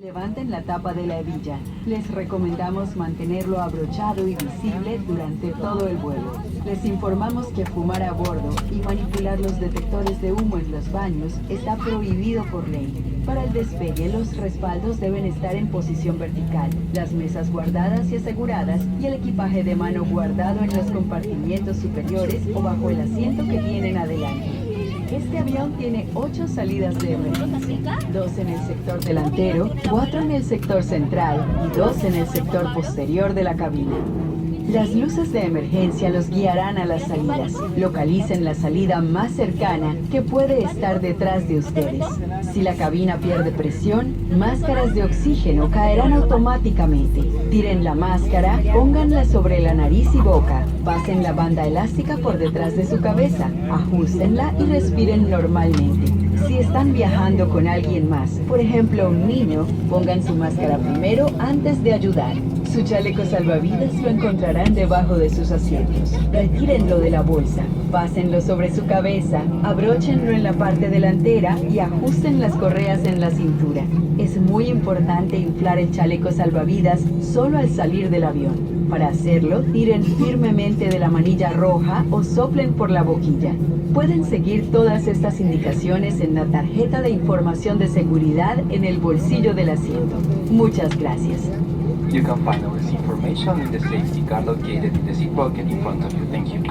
Levanten la tapa de la hebilla. Les recomendamos mantenerlo abrochado y visible durante todo el vuelo. Les informamos que fumar a bordo y manipular los detectores de humo en los baños está prohibido por ley. Para el despegue, los respaldos deben estar en posición vertical, las mesas guardadas y aseguradas y el equipaje de mano guardado en los compartimientos superiores o bajo el asiento que tienen adelante. Este avión tiene 8 salidas de emergencia, 2 en el sector delantero, 4 en el sector central y 2 en el sector posterior de la cabina. Las luces de emergencia los guiarán a las salidas. Localicen la salida más cercana que puede estar detrás de ustedes. Si la cabina pierde presión, máscaras de oxígeno caerán automáticamente. Tiren la máscara, pónganla sobre la nariz y boca. Pasen la banda elástica por detrás de su cabeza, ajustenla y respiren normalmente. Si están viajando con alguien más, por ejemplo un niño, pongan su máscara primero antes de ayudar. Su chaleco salvavidas lo encontrarán debajo de sus asientos. Retírenlo de la bolsa, pásenlo sobre su cabeza, abróchenlo en la parte delantera y ajusten las correas en la cintura. Es muy importante inflar el chaleco salvavidas solo al salir del avión. Para hacerlo, tiren firmemente de la manilla roja o soplen por la boquilla. Pueden seguir todas estas indicaciones en la tarjeta de información de seguridad en el bolsillo del asiento. Muchas gracias. You can find all this information in the safety card located in the seat pocket in front of you. Thank you.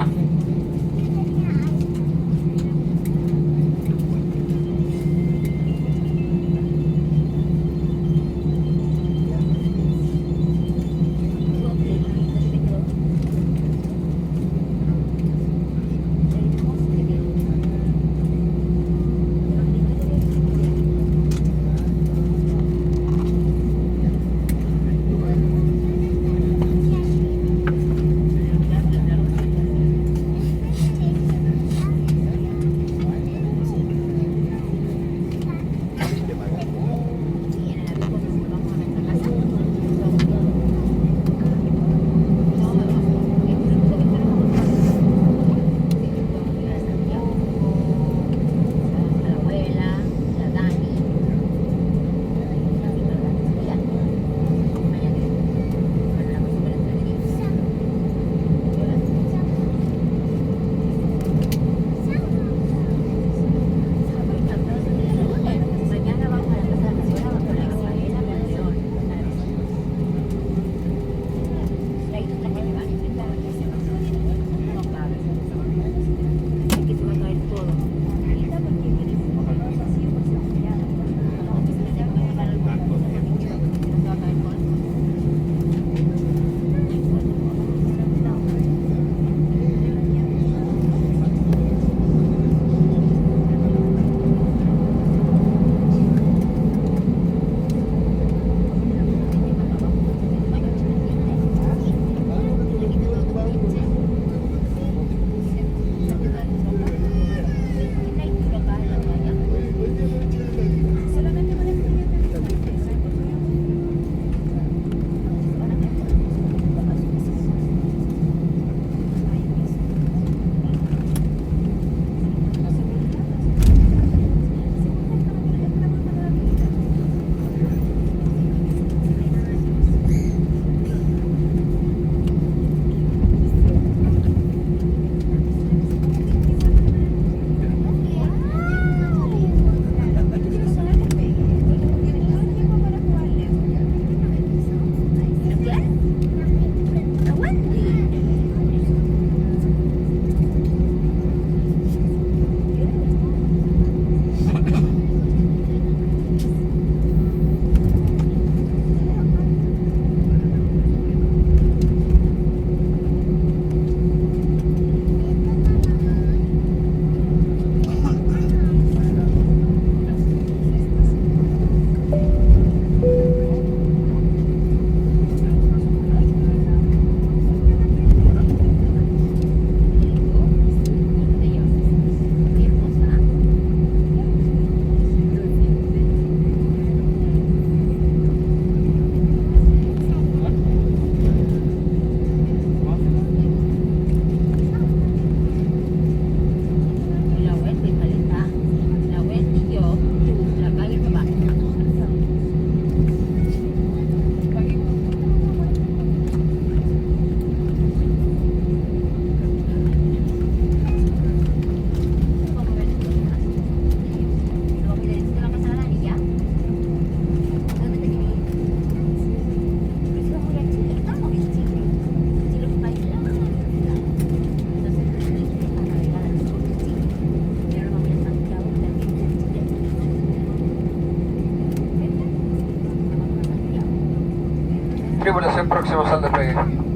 Tripulación próximos al despegue.